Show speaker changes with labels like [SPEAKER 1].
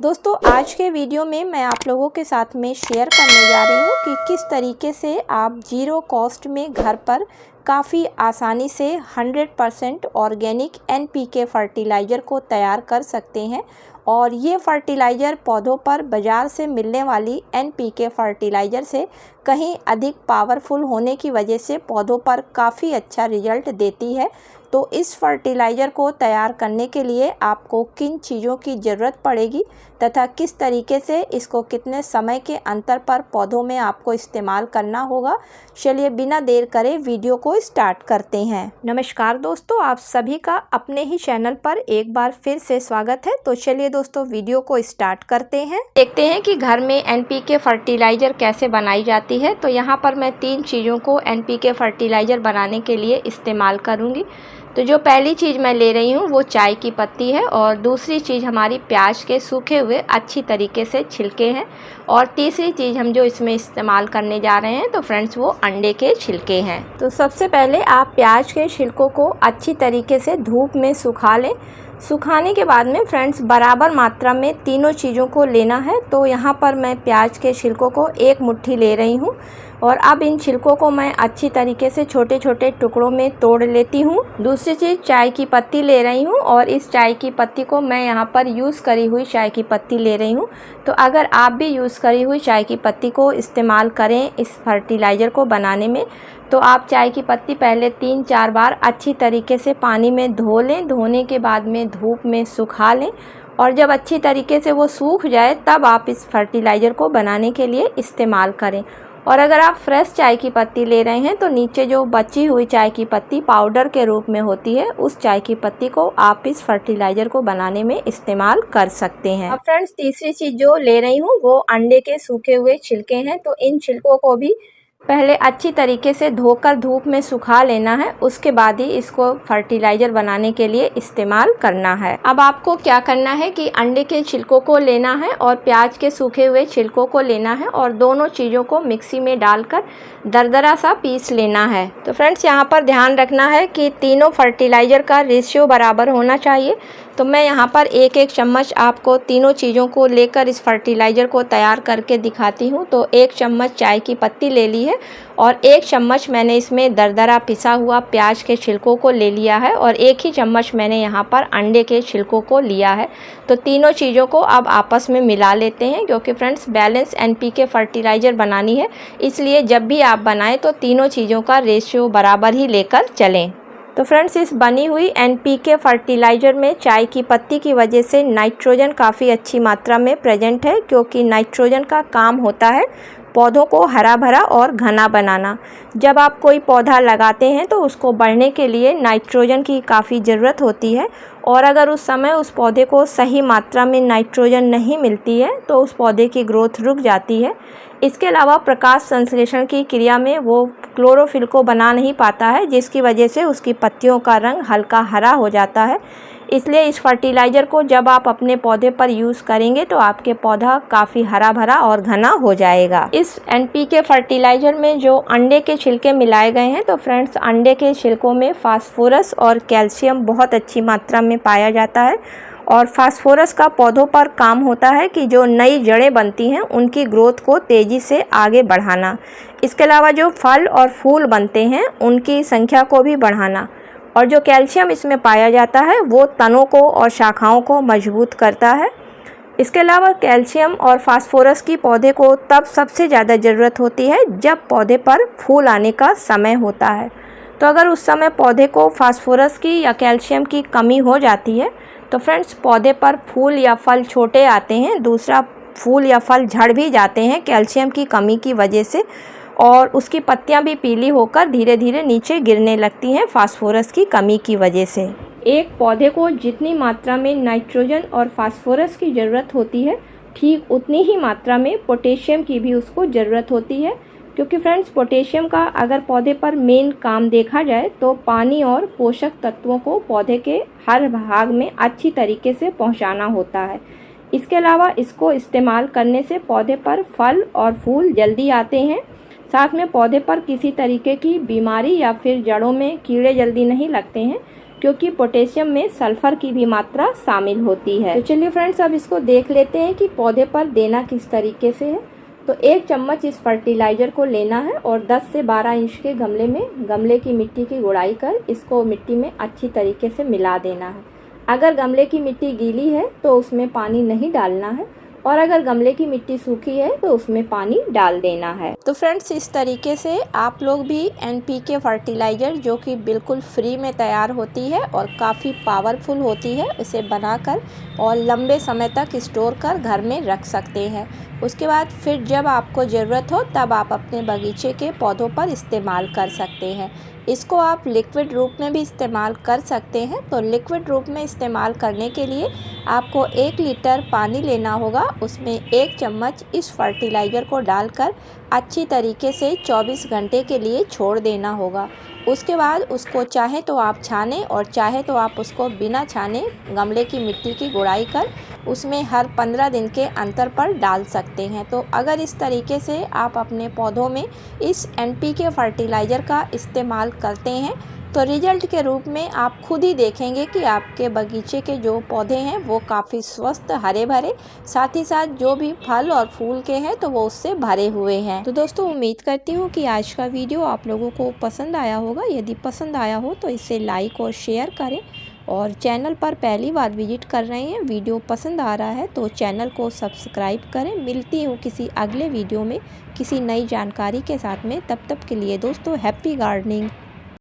[SPEAKER 1] दोस्तों आज के वीडियो में मैं आप लोगों के साथ में शेयर करने जा रही हूँ कि किस तरीके से आप ज़ीरो कॉस्ट में घर पर काफ़ी आसानी से 100% ऑर्गेनिक NPK फर्टिलाइज़र को तैयार कर सकते हैं। और ये फर्टिलाइज़र पौधों पर बाज़ार से मिलने वाली NPK फर्टिलाइज़र से कहीं अधिक पावरफुल होने की वजह से पौधों पर काफ़ी अच्छा रिजल्ट देती है। तो इस फर्टिलाइज़र को तैयार करने के लिए आपको किन चीज़ों की ज़रूरत पड़ेगी तथा किस तरीके से इसको कितने समय के अंतर पर पौधों में आपको इस्तेमाल करना होगा, चलिए बिना देर करे वीडियो को स्टार्ट करते हैं। नमस्कार दोस्तों, आप सभी का अपने ही चैनल पर एक बार फिर से स्वागत है। तो चलिए दोस्तों वीडियो को स्टार्ट करते हैं। देखते हैं कि घर में NPK फर्टिलाइज़र कैसे बनाई जाती है। तो यहाँ पर मैं 3 चीज़ों को NPK फर्टिलाइज़र बनाने के लिए इस्तेमाल करूँगी। तो जो पहली चीज़ मैं ले रही हूँ वो चाय की पत्ती है, और दूसरी चीज़ हमारी प्याज के सूखे हुए अच्छी तरीके से छिलके हैं, और तीसरी चीज़ हम जो इसमें इस्तेमाल करने जा रहे हैं तो फ्रेंड्स वो अंडे के छिलके हैं। तो सबसे पहले आप प्याज के छिलकों को अच्छी तरीके से धूप में सुखा लें। सुखाने के बाद में फ्रेंड्स बराबर मात्रा में तीनों चीज़ों को लेना है। तो यहाँ पर मैं प्याज के छिलकों को 1 मुट्ठी ले रही हूँ, और अब इन छिलकों को मैं अच्छी तरीके से छोटे छोटे टुकड़ों में तोड़ लेती हूँ। दूसरी चीज़ चाय की पत्ती ले रही हूँ, और इस चाय की पत्ती को मैं यहाँ पर यूज़ करी हुई चाय की पत्ती ले रही हूँ। तो अगर आप भी यूज़ करी हुई चाय की पत्ती को इस्तेमाल करें इस फर्टिलाइज़र को बनाने में, तो आप चाय की पत्ती पहले 3-4 बार अच्छी तरीके से पानी में धो लें। धोने के बाद में धूप में सुखा लें, और जब अच्छी तरीके से वो सूख जाए तब आप इस फर्टिलाइज़र को बनाने के लिए इस्तेमाल करें। और अगर आप फ्रेश चाय की पत्ती ले रहे हैं तो नीचे जो बची हुई चाय की पत्ती पाउडर के रूप में होती है, उस चाय की पत्ती को आप इस फर्टिलाइज़र को बनाने में इस्तेमाल कर सकते हैं। अब फ्रेंड्स तीसरी चीज़ जो ले रही हूँ वो अंडे के सूखे हुए छिलके हैं। तो इन छिलकों को भी पहले अच्छी तरीके से धोकर धूप में सुखा लेना है, उसके बाद ही इसको फर्टिलाइज़र बनाने के लिए इस्तेमाल करना है। अब आपको क्या करना है कि अंडे के छिलकों को लेना है और प्याज के सूखे हुए छिलकों को लेना है, और दोनों चीज़ों को मिक्सी में डालकर दरदरा सा पीस लेना है। तो फ्रेंड्स यहाँ पर ध्यान रखना है कि तीनों फर्टिलाइज़र का रेशियो बराबर होना चाहिए। तो मैं यहाँ पर 1-1 चम्मच आपको तीनों चीज़ों को लेकर इस फर्टिलाइज़र को तैयार करके दिखाती हूँ। तो 1 चम्मच चाय की पत्ती ले ली है, और 1 चम्मच मैंने इसमें दरदरा पिसा हुआ प्याज के छिलकों को ले लिया है, और 1 ही चम्मच मैंने यहाँ पर अंडे के छिलकों को लिया है। तो तीनों चीज़ों को अब आपस में मिला लेते हैं, क्योंकि फ्रेंड्स बैलेंस NPK फर्टिलाइज़र बनानी है, इसलिए जब भी आप बनाएं तो तीनों चीज़ों का रेशियो बराबर ही लेकर चलें। तो फ्रेंड्स इस बनी हुई NPK फर्टिलाइज़र में चाय की पत्ती की वजह से नाइट्रोजन काफ़ी अच्छी मात्रा में प्रेजेंट है, क्योंकि नाइट्रोजन का काम होता है पौधों को हरा भरा और घना बनाना। जब आप कोई पौधा लगाते हैं तो उसको बढ़ने के लिए नाइट्रोजन की काफ़ी ज़रूरत होती है, और अगर उस समय उस पौधे को सही मात्रा में नाइट्रोजन नहीं मिलती है तो उस पौधे की ग्रोथ रुक जाती है। इसके अलावा प्रकाश संश्लेषण की क्रिया में वो क्लोरोफिल को बना नहीं पाता है, जिसकी वजह से उसकी पत्तियों का रंग हल्का हरा हो जाता है। इसलिए इस फर्टिलाइज़र को जब आप अपने पौधे पर यूज़ करेंगे तो आपके पौधा काफ़ी हरा भरा और घना हो जाएगा। इस NPK फर्टिलाइज़र में जो अंडे के छिलके मिलाए गए हैं, तो फ्रेंड्स अंडे के छिलकों में फास्फोरस और कैल्शियम बहुत अच्छी मात्रा में पाया जाता है, और फास्फोरस का पौधों पर काम होता है कि जो नई जड़ें बनती हैं उनकी ग्रोथ को तेज़ी से आगे बढ़ाना। इसके अलावा जो फल और फूल बनते हैं उनकी संख्या को भी बढ़ाना, और जो कैल्शियम इसमें पाया जाता है वो तनों को और शाखाओं को मजबूत करता है। इसके अलावा कैल्शियम और फास्फोरस की पौधे को तब सबसे ज़्यादा ज़रूरत होती है जब पौधे पर फूल आने का समय होता है। तो अगर उस समय पौधे को फास्फोरस की या कैल्शियम की कमी हो जाती है तो फ्रेंड्स पौधे पर फूल या फल छोटे आते हैं, दूसरा फूल या फल झड़ भी जाते हैं कैल्शियम की कमी की वजह से, और उसकी पत्तियां भी पीली होकर धीरे धीरे नीचे गिरने लगती हैं फास्फोरस की कमी की वजह से। एक पौधे को जितनी मात्रा में नाइट्रोजन और फास्फोरस की ज़रूरत होती है, ठीक उतनी ही मात्रा में पोटेशियम की भी उसको ज़रूरत होती है, क्योंकि फ्रेंड्स पोटेशियम का अगर पौधे पर मेन काम देखा जाए तो पानी और पोषक तत्वों को पौधे के हर भाग में अच्छी तरीके से पहुंचाना होता है। इसके अलावा इसको इस्तेमाल करने से पौधे पर फल और फूल जल्दी आते हैं, साथ में पौधे पर किसी तरीके की बीमारी या फिर जड़ों में कीड़े जल्दी नहीं लगते हैं, क्योंकि पोटेशियम में सल्फर की भी मात्रा शामिल होती है। तो चलिए फ्रेंड्स, अब इसको देख लेते हैं कि पौधे पर देना किस तरीके से है। तो 1 चम्मच इस फर्टिलाइजर को लेना है और 10 से 12 इंच के गमले में गमले की मिट्टी की गुड़ाई कर इसको मिट्टी में अच्छी तरीके से मिला देना है। अगर गमले की मिट्टी गीली है तो उसमें पानी नहीं डालना है, और अगर गमले की मिट्टी सूखी है तो उसमें पानी डाल देना है। तो फ्रेंड्स, इस तरीके से आप लोग भी NPK फर्टिलाइज़र, जो कि बिल्कुल फ्री में तैयार होती है और काफ़ी पावरफुल होती है, इसे बनाकर और लंबे समय तक स्टोर कर घर में रख सकते हैं। उसके बाद फिर जब आपको ज़रूरत हो तब आप अपने बगीचे के पौधों पर इस्तेमाल कर सकते हैं। इसको आप लिक्विड रूप में भी इस्तेमाल कर सकते हैं। तो लिक्विड रूप में इस्तेमाल करने के लिए आपको 1 लीटर पानी लेना होगा, उसमें 1 चम्मच इस फर्टिलाइज़र को डालकर अच्छी तरीके से 24 घंटे के लिए छोड़ देना होगा। उसके बाद उसको चाहे तो आप छाने और चाहे तो आप उसको बिना छाने गमले की मिट्टी की गुड़ाई कर उसमें हर 15 दिन के अंतर पर डाल सकते हैं। तो अगर इस तरीके से आप अपने पौधों में इस NPK फर्टिलाइज़र का इस्तेमाल करते हैं तो रिजल्ट के रूप में आप खुद ही देखेंगे कि आपके बगीचे के जो पौधे हैं वो काफ़ी स्वस्थ, हरे भरे, साथ ही साथ जो भी फल और फूल के हैं तो वो उससे भरे हुए हैं। तो दोस्तों, उम्मीद करती हूँ कि आज का वीडियो आप लोगों को पसंद आया होगा। यदि पसंद आया हो तो इसे लाइक और शेयर करें, और चैनल पर पहली बार विजिट कर रहे हैं, वीडियो पसंद आ रहा है तो चैनल को सब्सक्राइब करें। मिलती हूँ किसी अगले वीडियो में किसी नई जानकारी के साथ में। तब तक के लिए दोस्तों, हैप्पी गार्डनिंग।